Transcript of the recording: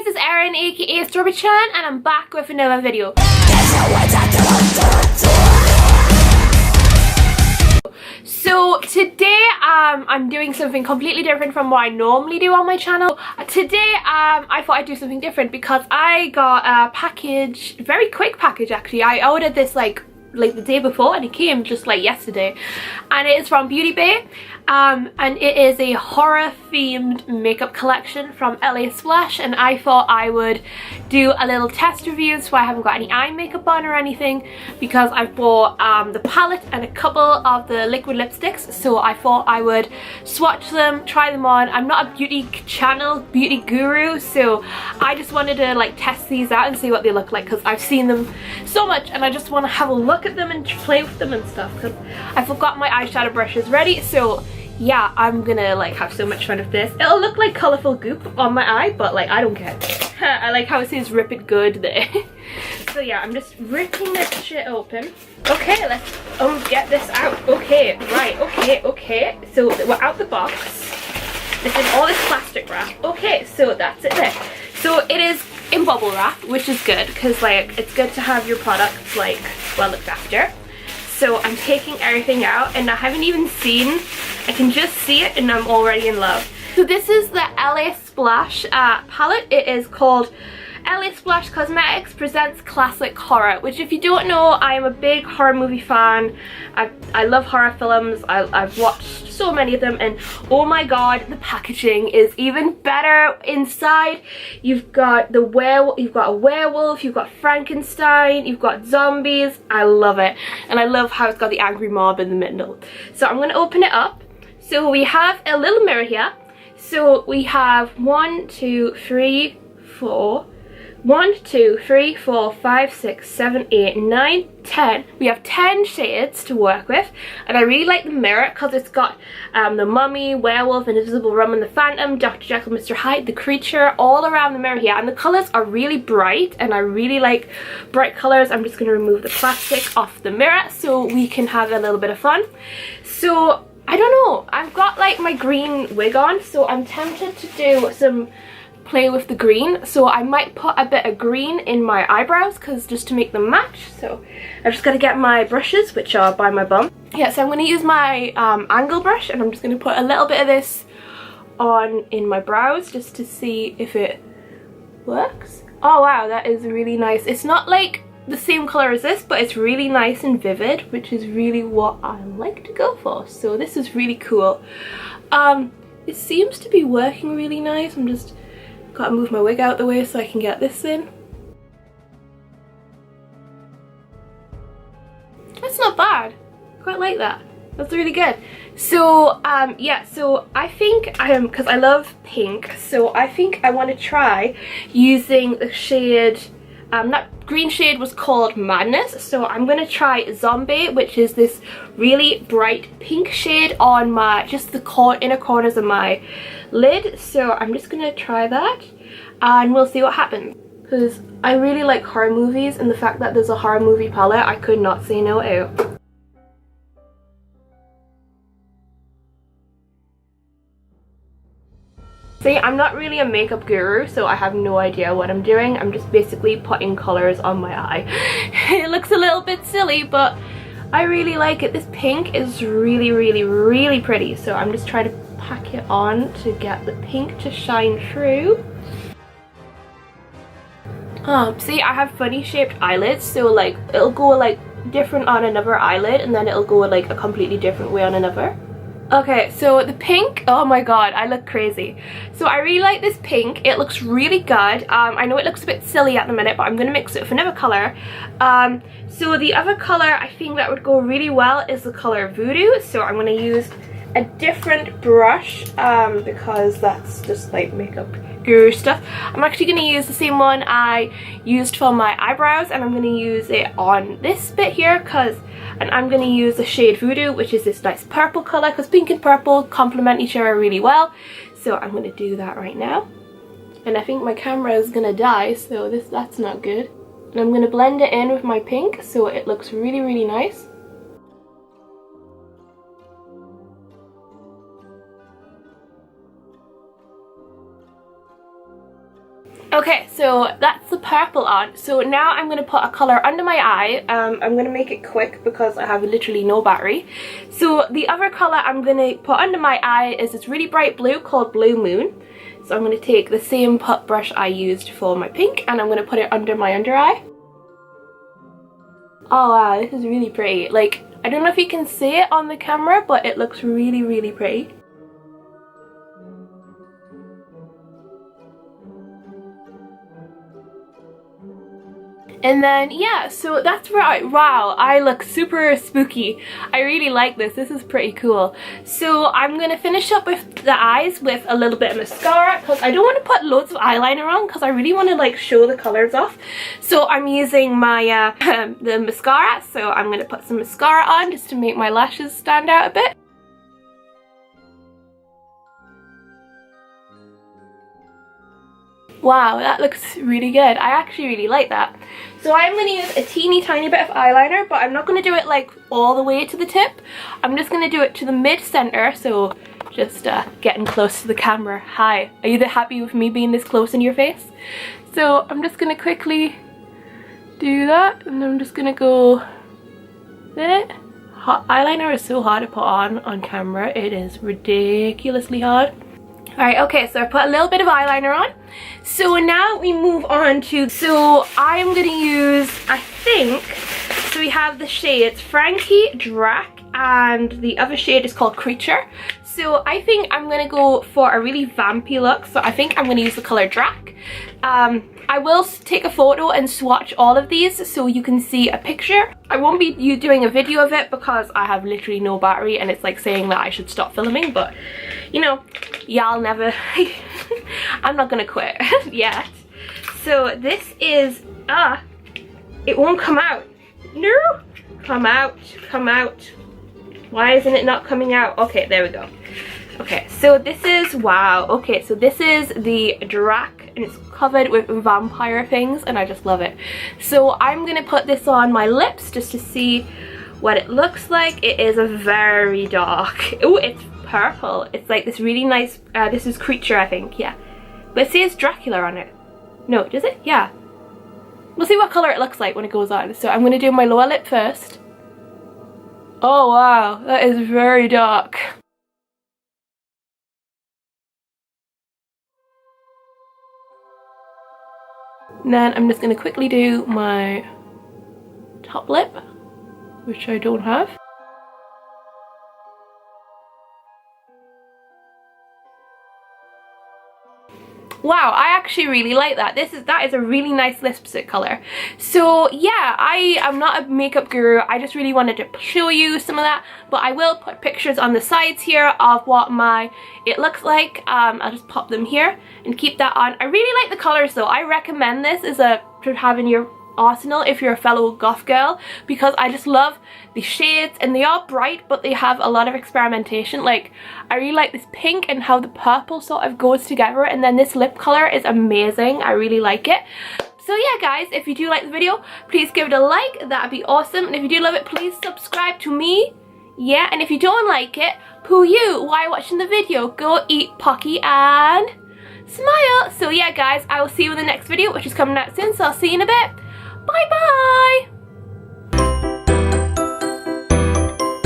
guys, it's Erin aka StrawberriChan and I'm back with another video. So today I'm doing something completely different from what I normally do on my channel. Today I thought I'd do something different because I got a package, a very quick package actually. I ordered this like the day before and it came just like yesterday, and it is from Beauty Bay, and it is a horror themed makeup collection from LA Splash, and I thought I would do a little test review so I haven't got any eye makeup on or anything, because I bought the palette and a couple of the liquid lipsticks, so I thought I would swatch them, try them on. I'm not a beauty guru, so I just wanted to like test these out and see what they look like, because I've seen them so much and I just want to have a look at them and play with them and stuff, because I forgot my eyeshadow brushes ready. So yeah, I'm gonna like have so much fun with this. It'll look like colourful goop on my eye, but like I don't care. I like how it says rip it good there. So yeah, I'm just ripping this shit open. Okay, let's get this out. Okay, right, okay. So we're out the box. This is all this plastic wrap. Okay, so that's it there. So it is in bubble wrap, which is good because like it's good to have your products like well looked after. So I'm taking everything out and I haven't even seen, I can just see it and I'm already in love. So this is the LA Splash palette. It is called LA Splash Cosmetics Presents Classic Horror, which if you don't know, I am a big horror movie fan. I love horror films. I've watched so many of them, and oh my god, the packaging is even better inside. You've got a werewolf, you've got Frankenstein, you've got zombies. I love it, and I love how it's got the angry mob in the middle. So I'm gonna open it up. So we have a little mirror here. So we have 1, 2, 3, 4. 1, 2, 3, 4, 5, 6, 7, 8, 9, 10. We have 10 shades to work with, and I really like the mirror because it's got the Mummy, Werewolf, Invisible Rum and the Phantom, Dr. Jekyll, Mr. Hyde, the Creature, all around the mirror here, and the colours are really bright and I really like bright colours. I'm just going to remove the plastic off the mirror so we can have a little bit of fun. So I don't know, I've got like my green wig on, so I'm tempted to do some play with the green, so I might put a bit of green in my eyebrows because just to make them match. So I've just got to get my brushes, which are by my bum. Yeah, so I'm going to use my angle brush and I'm just going to put a little bit of this on in my brows just to see if it works. Oh wow, that is really nice. It's not like the same color as this, but it's really nice and vivid, which is really what I like to go for. So this is really cool. It seems to be working really nice. I'm just gotta move my wig out the way so I can get this in. That's not bad. Quite like that. That's really good. So yeah, so I think because I love pink, so I think I want to try using the shade, that green shade was called Madness, so I'm gonna try Zombie, which is this really bright pink shade on my just the inner corners of my lid. So I'm just gonna try that and we'll see what happens, because I really like horror movies, and the fact that there's a horror movie palette I could not say no to. See, I'm not really a makeup guru, so I have no idea what I'm doing. I'm just basically putting colours on my eye. It looks a little bit silly, but I really like it. This pink is really pretty, so I'm just trying to pack it on to get the pink to shine through. See, I have funny shaped eyelids, so like it'll go like different on another eyelid and then it'll go like a completely different way on another. Okay, so the pink, oh my god, I look crazy. So I really like this pink. It looks really good. I know it looks a bit silly at the minute, but I'm going to mix it with another colour. So the other colour I think that would go really well is the colour Voodoo. So I'm going to use a different brush because that's just like makeup guru stuff. I'm actually going to use the same one I used for my eyebrows, and I'm going to use it on this bit here and I'm going to use the shade Voodoo, which is this nice purple colour, because pink and purple complement each other really well. So I'm going to do that right now, and I think my camera is going to die, so that's not good. And I'm going to blend it in with my pink so it looks really nice. Okay, so that's the purple on. So now I'm going to put a colour under my eye. I'm going to make it quick because I have literally no battery. So the other colour I'm going to put under my eye is this really bright blue called Blue Moon. So I'm going to take the same put brush I used for my pink and I'm going to put it under my under eye. Oh wow, this is really pretty. Like, I don't know if you can see it on the camera, but it looks really, really pretty. And then, yeah, so that's right. Wow, I look super spooky. I really like this. This is pretty cool. So I'm going to finish up with the eyes with a little bit of mascara because I don't want to put loads of eyeliner on because I really want to like show the colours off. So I'm using my the mascara. So I'm going to put some mascara on just to make my lashes stand out a bit. Wow, that looks really good. I actually really like that. So I'm going to use a teeny tiny bit of eyeliner, but I'm not going to do it like all the way to the tip. I'm just going to do it to the mid-center, so just getting close to the camera. Hi, are you happy with me being this close in your face? So I'm just going to quickly do that, and I'm just going to go there. Eyeliner is so hard to put on camera. It is ridiculously hard. Alright, okay, so I put a little bit of eyeliner on. So now we move on to, so I'm going to use, I think, so we have the shades Frankie, Drac, and the other shade is called Creature. So I think I'm going to go for a really vampy look, so I think I'm going to use the colour Drac. I will take a photo and swatch all of these so you can see a picture. I won't be doing a video of it because I have literally no battery and it's like saying that I should stop filming, but you know, y'all never, I'm not gonna quit yet. So this is, it won't come out. No, come out, come out. Why isn't it not coming out? Okay, there we go. Okay, so this is, wow, okay, so this is the Drac and it's covered with vampire things and I just love it. So I'm gonna put this on my lips just to see what it looks like. It is a very dark, oh, it's purple. It's like this really nice, this is Creature, I think, yeah. But it says Dracula on it. No, does it? Yeah. We'll see what colour it looks like when it goes on. So I'm gonna do my lower lip first. Oh wow, that is very dark. And then I'm just going to quickly do my top lip, which I don't have. Wow, I actually really like that. That is a really nice lipstick color. So yeah, I am not a makeup guru. I just really wanted to show you some of that. But I will put pictures on the sides here of what it looks like. I'll just pop them here and keep that on. I really like the colors though. I recommend this as to have in your arsenal if you're a fellow goth girl, because I just love the shades and they are bright but they have a lot of experimentation. Like, I really like this pink and how the purple sort of goes together, and then this lip color is amazing. I really like it. So yeah guys, if you do like the video, please give it a like, that'd be awesome. And if you do love it, please subscribe to me. Yeah, and if you don't like it, poo you while watching the video. Go eat Pocky and smile. So yeah guys, I will see you in the next video, which is coming out soon, so I'll see you in a bit. Bye bye!